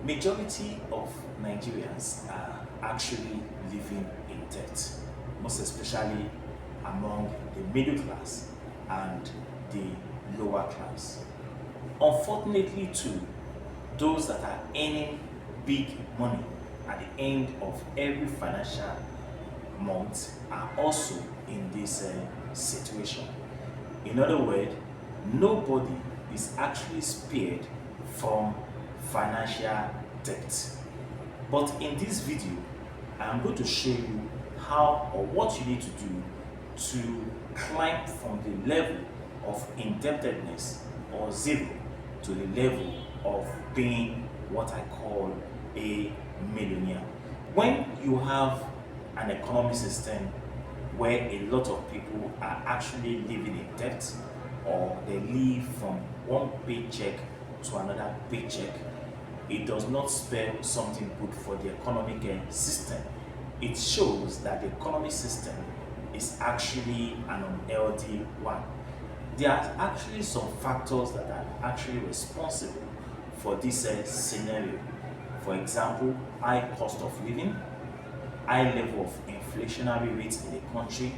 Majority of Nigerians are actually living in debt, most especially among the middle class and the lower class. Unfortunately too, those that are earning big money at the end of every financial month are also in this situation. In other words, nobody is actually spared from financial debt. But in this video, I'm going to show you how or what you need to do to climb from the level of indebtedness or zero to the level of being what I call a millionaire. When you have an economic system where a lot of people are actually living in debt or they live from one paycheck to another paycheck, it does not spell something good for the economic system. It shows that the economic system is actually an unhealthy one. There are actually some factors that are actually responsible for this scenario. For example, high cost of living, high level of inflationary rates in the country,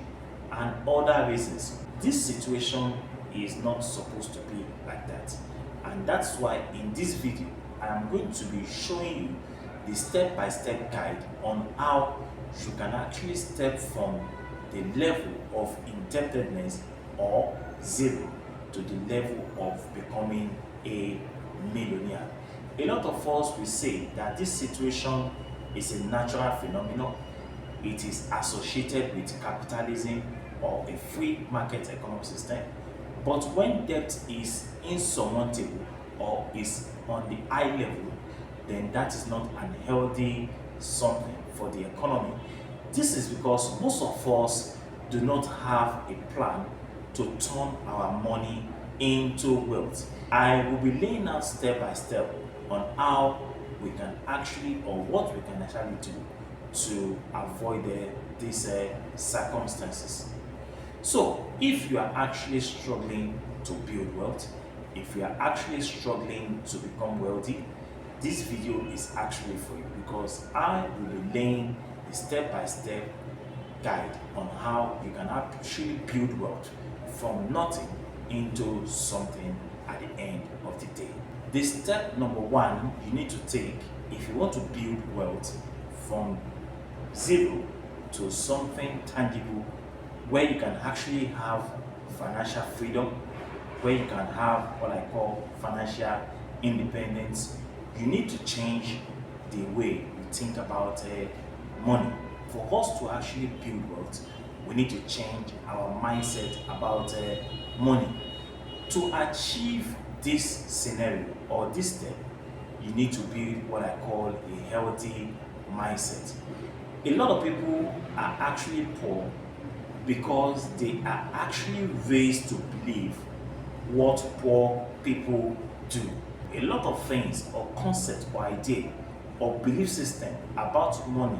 and other reasons. This situation is not supposed to be like that. And that's why in this video, I am going to be showing you the step-by-step guide on how you can actually step from the level of indebtedness or zero to the level of becoming a millionaire. A lot of us will say that this situation is a natural phenomenon. It is associated with capitalism or a free market economic system. But when debt is insurmountable or is on the high level, then that is not an healthy something for the economy. This is because most of us do not have a plan to turn our money into wealth. I will be laying out step by step on how we can actually or what we can actually do to avoid these circumstances. So, if you are actually struggling to build wealth, if you are actually struggling to become wealthy, this video is actually for you because I will be laying a step-by-step guide on how you can actually build wealth from nothing into something at the end of the day. The step number one you need to take if you want to build wealth from zero to something tangible where you can actually have financial freedom, where you can have what I call financial independence, you need to change the way you think about money. For us to actually build wealth, we need to change our mindset about money. To achieve this scenario or this step, you need to build what I call a healthy mindset. A lot of people are actually poor because they are actually raised to believe what poor people do. A lot of things or concept or idea or belief system about money,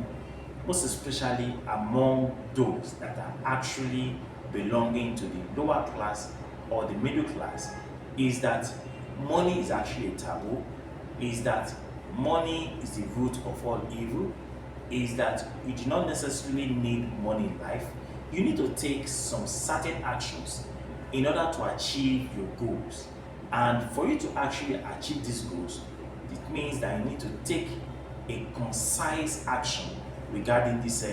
most especially among those that are actually belonging to the lower class or the middle class, is that money is actually a taboo, is that money is the root of all evil, is that you do not necessarily need money in life. You need to take some certain actions in order to achieve your goals. And for you to actually achieve these goals, it means that you need to take a concise action regarding these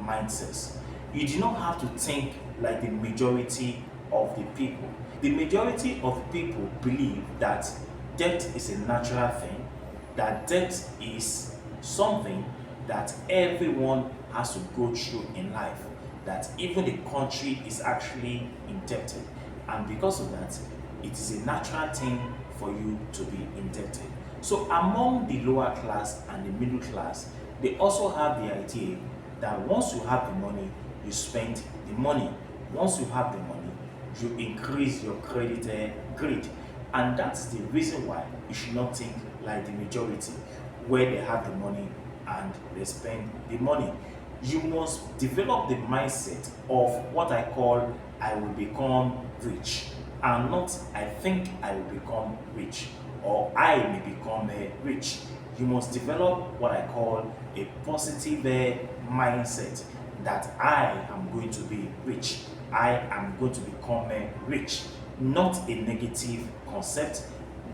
mindsets. You do not have to think like the majority of the people. The majority of people believe that debt is a natural thing, that debt is something that everyone has to go through in life, that even the country is actually indebted, and because of that, it is a natural thing for you to be indebted. So among the lower class and the middle class, they also have the idea that once you have the money, you spend the money. Once you have the money, you increase your credit grade. And that's the reason why you should not think like the majority, where they have the money and they spend the money. You must develop the mindset of what I call I will become rich, and not I think I will become rich or I may become rich. you must develop what I call a positive mindset that I am going to be rich. I am going to become rich. Not a negative concept,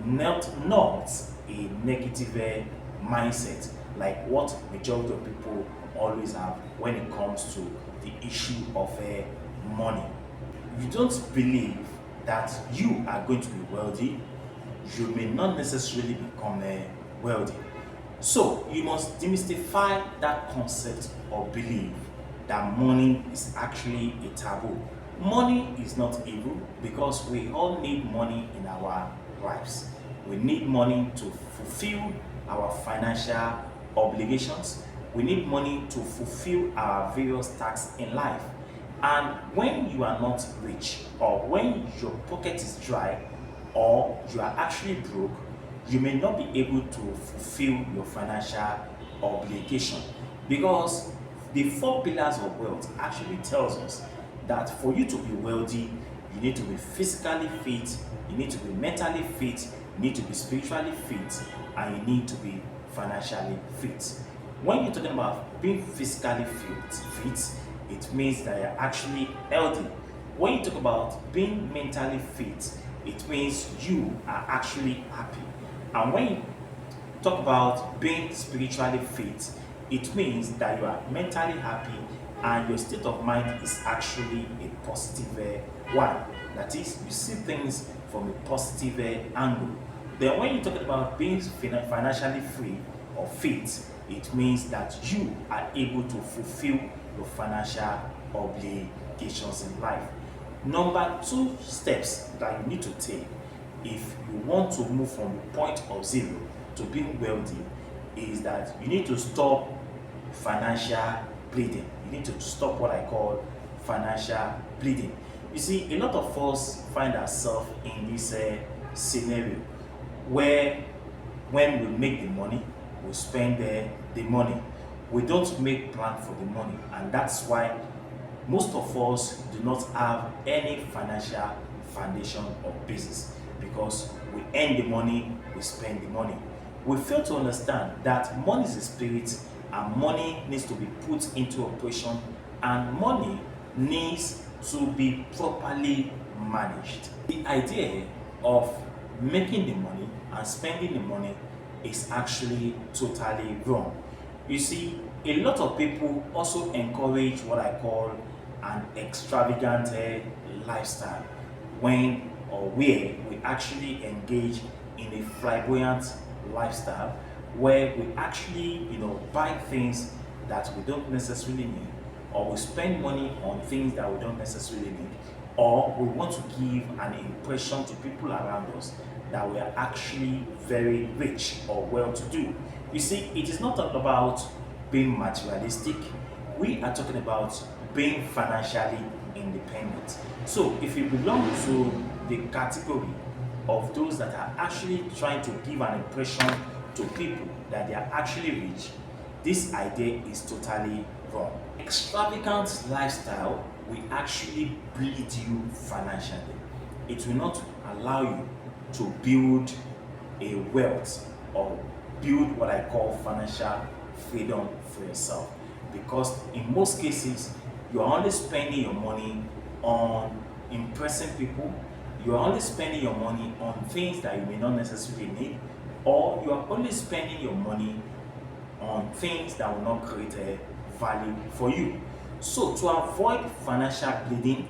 not a negative mindset like what majority of people always have when it comes to the issue of money. You don't believe that you are going to be wealthy, you may not necessarily become wealthy. So you must demystify that concept or belief that money is actually a taboo. Money is not evil because we all need money in our lives. We need money to fulfill our financial obligations. We need money to fulfill our various tasks in life. And when you are not rich, or when your pocket is dry, or you are actually broke, you may not be able to fulfill your financial obligation, because the four pillars of wealth actually tells us that for you to be wealthy, you need to be physically fit, you need to be mentally fit, you need to be spiritually fit, and you need to be financially fit. When you're talking about being physically fit, it means that you're actually healthy. When you talk about being mentally fit, it means you are actually happy. And when you talk about being spiritually fit, it means that you are mentally happy and your state of mind is actually a positive one. That is, you see things from a positive angle. Then when you're talking about being financially free or fit, it means that you are able to fulfill your financial obligations in life. Number 2 steps that you need to take if you want to move from the point of zero to being wealthy is that you need to stop financial bleeding. You need to stop what I call financial bleeding. You see, a lot of us find ourselves in this scenario where when we make the money, we spend the money. We don't make plan for the money, and that's why most of us do not have any financial foundation or basis, because we earn the money, we spend the money. We fail to understand that money is a spirit and money needs to be put into operation, and money needs to be properly managed. The idea of making the money and spending the money is actually totally wrong. You see, a lot of people also encourage what I call an extravagant lifestyle when or where we actually engage in a flamboyant lifestyle where we actually buy things that we don't necessarily need, or we spend money on things that we don't necessarily need, or we want to give an impression to people around us that we are actually very rich or well-to-do. You see, it is not all about being materialistic. We are talking about being financially independent. So if you belong to the category of those that are actually trying to give an impression to people that they are actually rich, this idea is totally wrong. Extravagant lifestyle will actually bleed you financially. It will not allow you to build a wealth or build what I call financial freedom for yourself, because in most cases you are only spending your money on impressing people, you are only spending your money on things that you may not necessarily need, or you are only spending your money on things that will not create a value for you. So to avoid financial bleeding,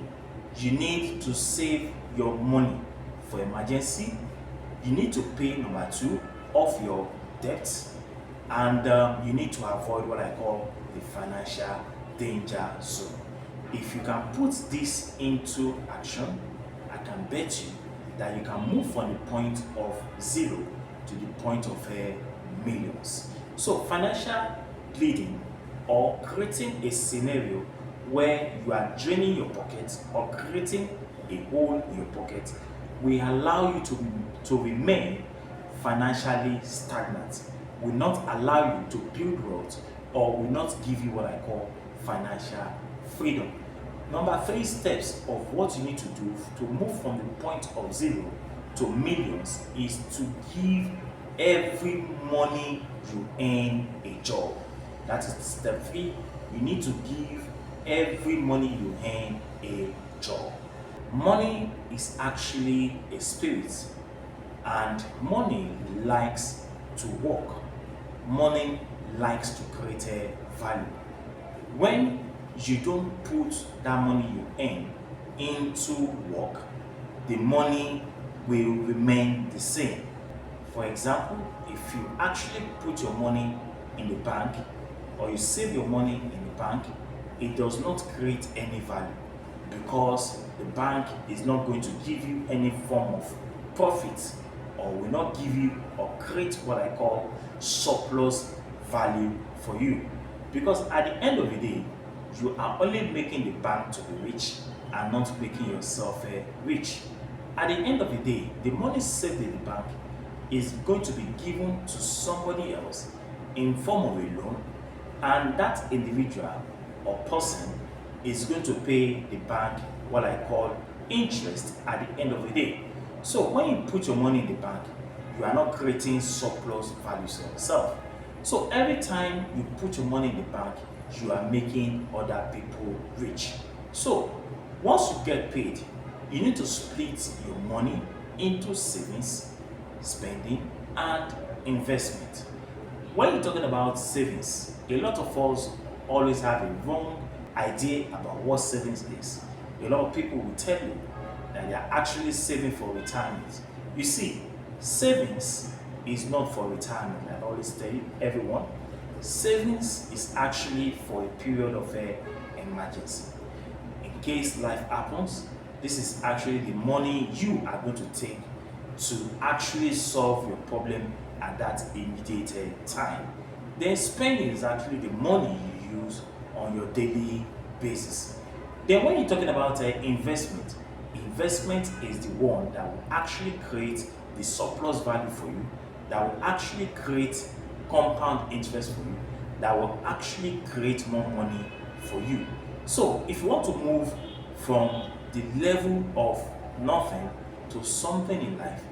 you need to save your money for emergency. You need to pay number 2 off your debts, and you need to avoid what I call the financial danger zone. If you can put this into action, I can bet you that you can move from the point of zero to the point of millions. So financial bleeding, or creating a scenario where you are draining your pocket or creating a hole in your pocket, will allow you to remain financially stagnant, will not allow you to build wealth, or will not give you what I call financial freedom. Number 3 steps of what you need to do to move from the point of zero to millions is to give every money you earn a job. That is step 3. You need to give every money you earn a job. Money is actually a spirit, and money likes to work. Money likes to create a value. When you don't put that money you earn into work, the money will remain the same. For example, if you actually put your money in the bank or you save your money in the bank, it does not create any value because the bank is not going to give you any form of profit or will not give you or create what I call surplus value for you. Because at the end of the day, you are only making the bank to be rich and not making yourself rich. At the end of the day, the money saved in the bank is going to be given to somebody else in form of a loan, and that individual or person is going to pay the bank what I call interest at the end of the day. So when you put your money in the bank, you are not creating surplus values for yourself. So every time you put your money in the bank, you are making other people rich. So once you get paid, you need to split your money into savings, spending, and investment. When you're talking about savings, a lot of us always have a wrong idea about what savings is. A lot of people will tell you that they are actually saving for retirement. You see, savings is not for retirement. I always tell everyone, savings is actually for a period of emergency. In case life happens, this is actually the money you are going to take to actually solve your problem at that immediate time. Then spending is actually the money you use on your daily basis. Then when you're talking about investment, investment is the one that will actually create the surplus value for you, that will actually create compound interest for you, that will actually create more money for you. So if you want to move from the level of nothing to something in life,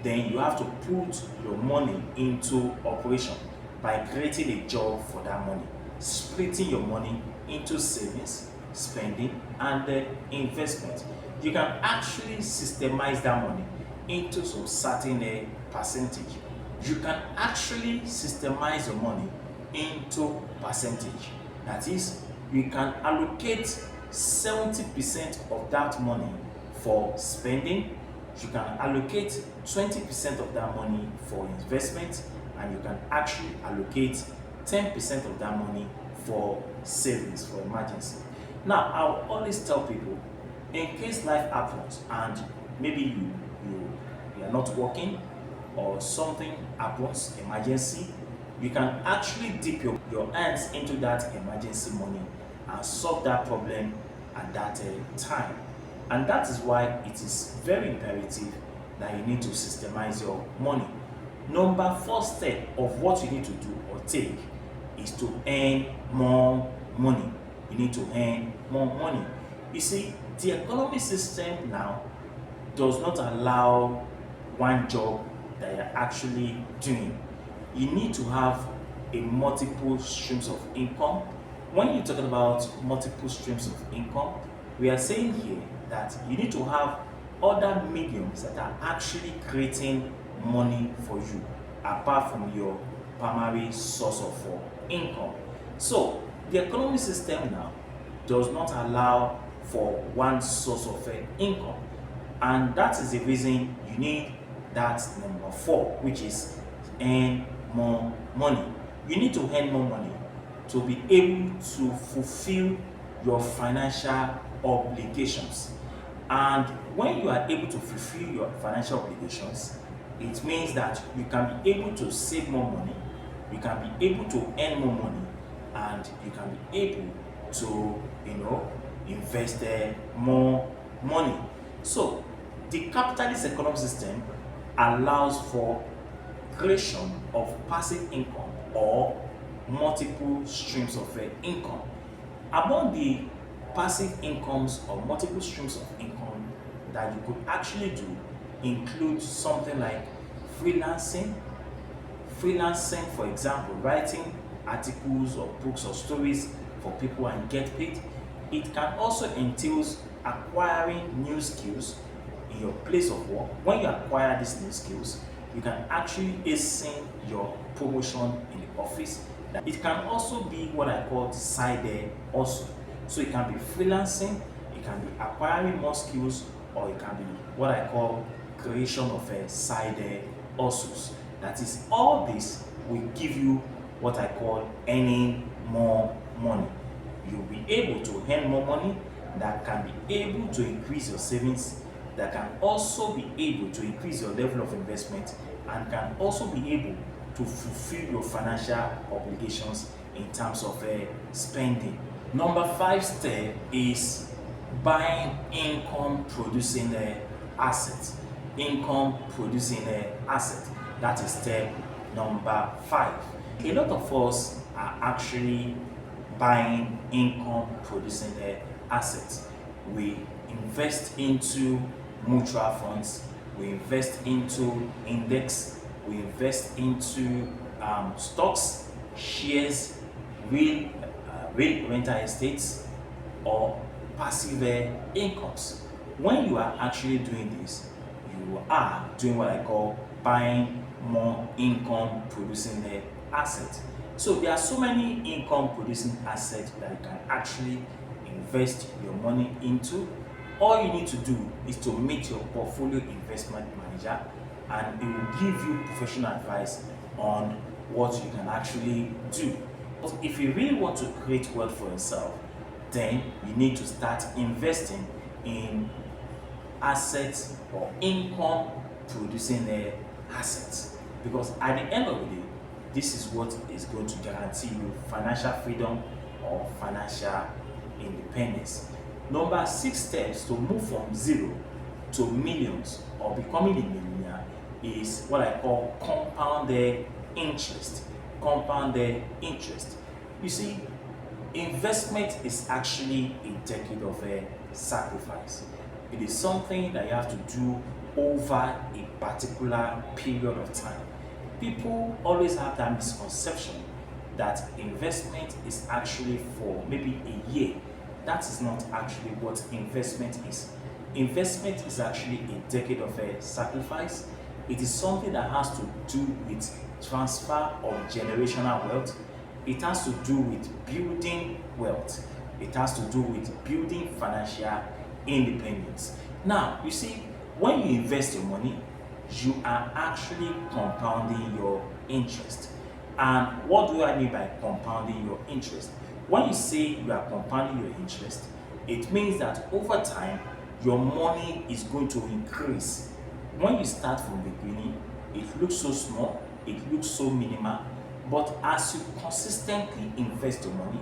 then you have to put your money into operation by creating a job for that money, splitting your money into savings, spending, and investment. You can actually systemize that money into some certain percentage. You can actually systemize your money into percentage. That is, you can allocate 70% of that money for spending, you can allocate 20% of that money for investment, and you can actually allocate 10% of that money for savings, for emergency. Now, I'll always tell people, in case life happens and maybe you are not working or something happens, emergency, you can actually dip your hands into that emergency money and solve that problem at that time. And that is why it is very imperative that you need to systemize your money. Number 4 step of what you need to do or take is to earn more money. You need to earn more money. You see, the economic system now does not allow one job that you're actually doing. You need to have a multiple streams of income. When you're talking about multiple streams of income, we are saying here that you need to have other mediums that are actually creating money for you apart from your primary source of income. So the economic system now does not allow for one source of income, and that is the reason you need that number 4, which is earn more money. You need to earn more money to be able to fulfill your financial obligations. And when you are able to fulfill your financial obligations, it means that you can be able to save more money, you can be able to earn more money, and you can be able to, invest more money. So the capitalist economic system allows for creation of passive income or multiple streams of income. Among the passive incomes or multiple streams of income that you could actually do include something like freelancing, freelancing, for example, writing articles or books or stories for people and get paid. It can also entail acquiring new skills in your place of work. When you acquire these new skills, you can actually hasten your promotion in the office. It can also be what I call side hustle. So it can be freelancing, it can be acquiring more skills, or it can be what I call creation of a side hustles. That is, all this will give you what I call earning more money. You'll be able to earn more money that can be able to increase your savings, that can also be able to increase your level of investment, and can also be able to fulfill your financial obligations in terms of spending. Number 5 step is buying income producing assets. Income producing asset. That is step number 5. A lot of us are actually buying income producing assets. We invest into mutual funds, we invest into index, we invest into stocks, shares, real rental estates, or passive incomes. When you are actually doing this, you are doing what I call buying more income producing assets. So there are so many income producing assets that you can actually invest your money into. All you need to do is to meet your portfolio investment manager, and it will give you professional advice on what you can actually do. But if you really want to create wealth for yourself, then you need to start investing in assets or income producing assets, because at the end of the day, this is what is going to guarantee you financial freedom or financial independence. Number 6 steps to move from zero to millions or becoming a millionaire is what I call compounded interest. Compounded interest. You see, investment is actually a decade of sacrifice. It is something that you have to do over a particular period of time. People always have that misconception that investment is actually for maybe a year. That is not actually what investment is. Investment is actually a decade of sacrifice. It is something that has to do with transfer of generational wealth. It has to do with building wealth. It has to do with building financial independence. Now, you see, when you invest your money, you are actually compounding your interest. And what do I mean by compounding your interest? When you say you are compounding your interest, it means that over time, your money is going to increase. When you start from the beginning, it looks so small, it looks so minimal, but as you consistently invest your money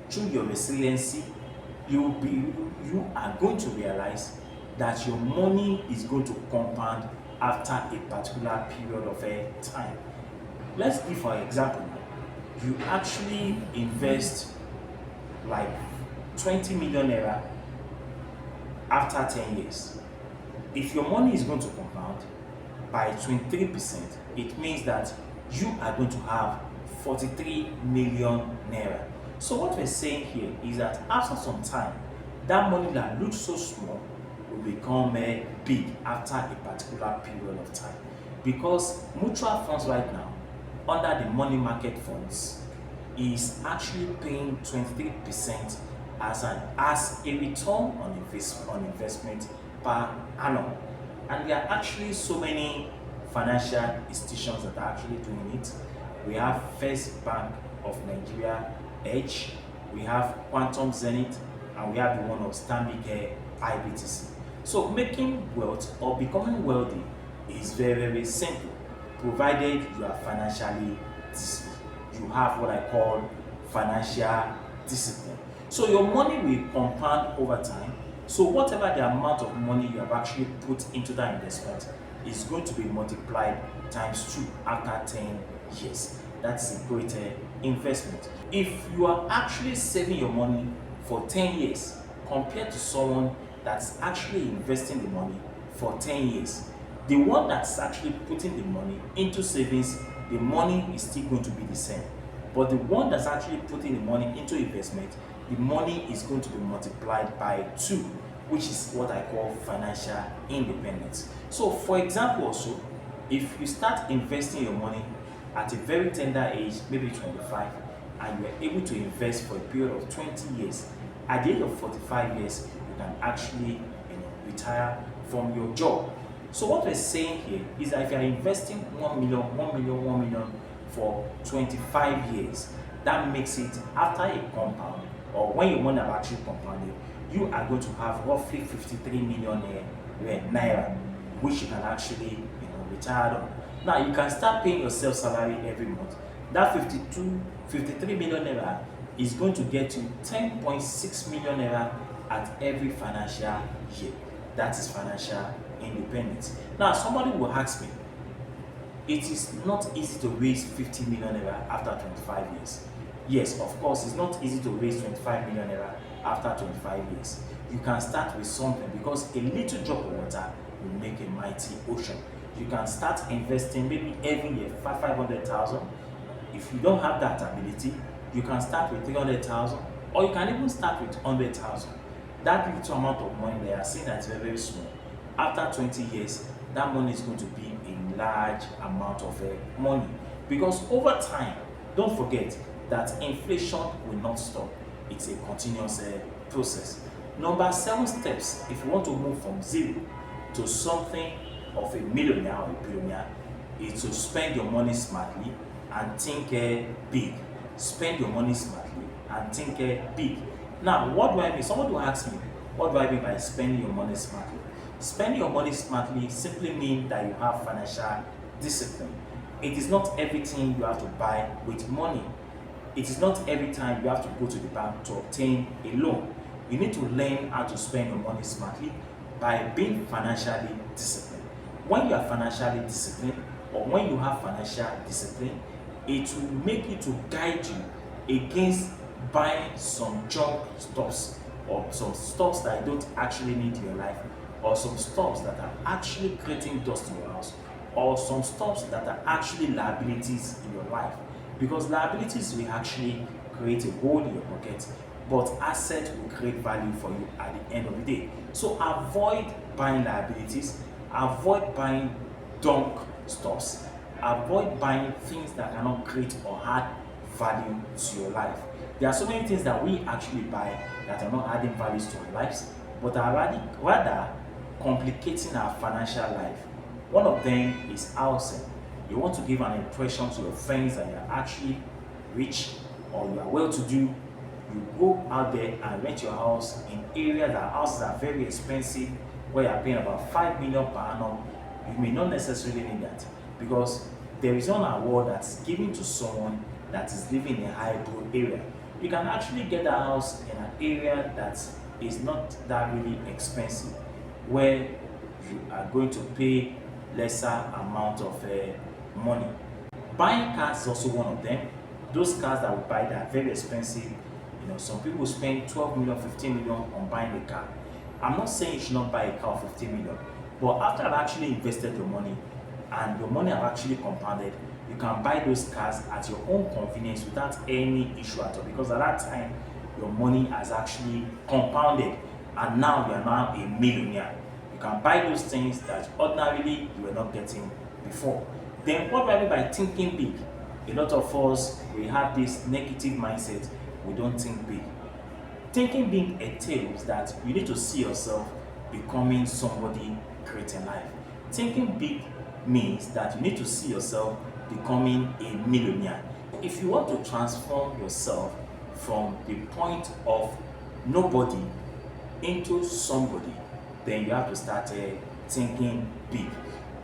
through your resiliency, you are going to realize that your money is going to compound after a particular period of time. Let's give for example, you actually invest like 20 million naira after 10 years. If your money is going to compound by 23%, it means that you are going to have 43 million naira. So what we're saying here is that after some time, that money that looks so small will become big after a particular period of time. Because mutual funds right now, under the money market funds, is actually paying 23% as a return on investment per annum. And there are actually so many financial institutions that are actually doing it. We have First Bank of Nigeria, Edge, we have Quantum Zenith, and we have the one of Stanbic IBTC. So making wealth or becoming wealthy is very, very simple, provided you are financially disciplined. You have what I call financial discipline. So your money will compound over time. So whatever the amount of money you have actually put into that investment is going to be multiplied times 2 after 10 years. That's a great investment. If you are actually saving your money for 10 years compared to someone that's actually investing the money for 10 years, the one that's actually putting the money into savings the money is still going to be the same. But the one that's actually putting the money into investment, the money is going to be multiplied by 2, which is what I call financial independence. So for example also, if you start investing your money at a very tender age, maybe 25, and you are able to invest for a period of 20 years, at the age of 45 years, you can actually retire from your job. So what we're saying here is that if you are investing 1 million, 1 million for 25 years, that makes it, after a compound, or when your money have actually compounded, you are going to have roughly 53 million naira, which you can actually retire on. Now you can start paying yourself salary every month. That 53 million naira is going to get you 10.6 million naira at every financial year. That is financial independence. Now somebody will ask me, it is not easy to raise 50 million naira after 25 years. Yes, of course, it's not easy to raise 25 million naira after 25 years. You can start with something, because a little drop of water will make a mighty ocean. You can start investing maybe every year 500,000. If you don't have that ability, you can start with 300,000, or you can even start with 100,000. That little amount of money they are saying that is very, very small. After 20 years, that money is going to be a large amount of money, because over time, don't forget that inflation will not stop. It's a continuous process. Number 7 steps, if you want to move from 0 to something of a millionaire or a billionaire, is to spend your money smartly and think big. Spend your money smartly and think big. Now, what do I mean? Somebody will ask me, what do I mean by spending your money smartly? Spending your money smartly simply means that you have financial discipline. It is not everything you have to buy with money. It is not every time you have to go to the bank to obtain a loan. You need to learn how to spend your money smartly by being financially disciplined. When you are financially disciplined, or when you have financial discipline, it will make you to guide you against buying some junk stocks, or some stocks that you don't actually need in your life, or some stocks that are actually creating dust in your house, or some stocks that are actually liabilities in your life. Because liabilities will actually create a hole in your pocket, but assets will create value for you at the end of the day. So avoid buying liabilities, avoid buying junk stocks, avoid buying things that cannot create or add value to your life. There are so many things that we actually buy that are not adding values to our lives, but are rather complicating our financial life. One of them is housing. You want to give an impression to your friends that you are actually rich or you are well-to-do. You go out there and rent your house in areas that houses are very expensive, where you are paying about 5 million per annum. You may not necessarily need that, because there is an award that's given to someone that is living in a high-brow area. You can actually get a house in an area that is not that really expensive, where you are going to pay lesser amount of money. Buying cars is also one of them. Those cars that we buy that are very expensive, some people spend 12 million, 15 million on buying a car. I'm not saying you should not buy a car of 15 million, but after I've actually invested your money and your money have actually compounded, you can buy those cars at your own convenience without any issue at all, because at that time your money has actually compounded and now you are now a millionaire. You can buy those things that ordinarily you were not getting before. Then what do I mean by thinking big? A lot of us, we have this negative mindset. We don't think big. Thinking big entails that you need to see yourself becoming somebody great in life. Thinking big means that you need to see yourself becoming a millionaire. If you want to transform yourself from the point of nobody into somebody, then you have to start thinking big.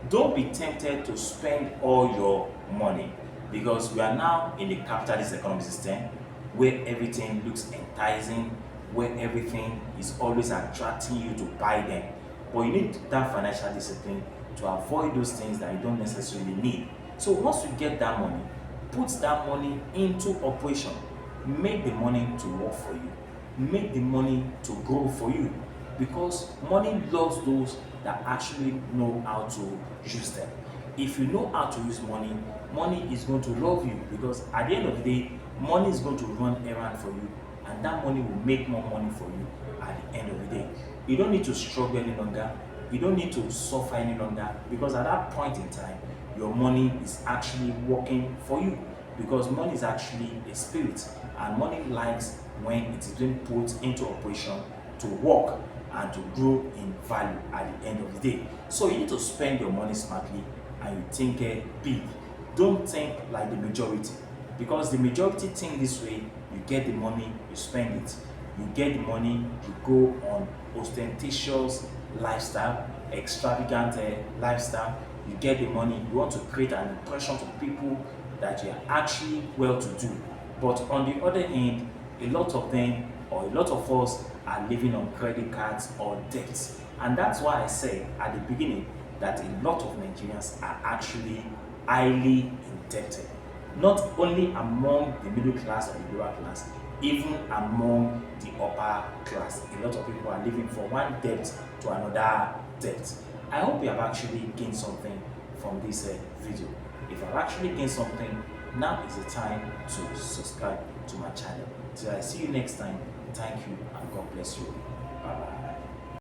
Don't be tempted to spend all your money, because we are now in the capitalist economic system where everything looks enticing, where everything is always attracting you to buy them. But you need that financial discipline to avoid those things that you don't necessarily need. So once you get that money, put that money into operation. Make the money to work for you. Make the money to grow for you. Because money loves those that actually know how to use them. if you know how to use money, money is going to love you, because at the end of the day, money is going to run errand for you, and that money will make more money for you at the end of the day. You don't need to struggle any longer. You don't need to suffer any longer, because at that point in time, your money is actually working for you, because money is actually a spirit, and money likes when it is being put into operation to work and to grow in value at the end of the day. So you need to spend your money smartly, and you think big. Don't think like the majority, because the majority think this way: you get the money, you spend it. You get the money, you go on ostentatious lifestyle, extravagant lifestyle. You get the money, you want to create an impression to people that you are actually well to do. But on the other hand, a lot of them, or a lot of us, are living on credit cards or debts. And that's why I said at the beginning that a lot of Nigerians are actually highly indebted. Not only among the middle class or the lower class, even among the upper class. A lot of people are living from one debt to another debt. I hope you have actually gained something from this video. If you have actually gained something, now is the time to subscribe to my channel. Till I see you next time, thank you and God bless you. Bye bye.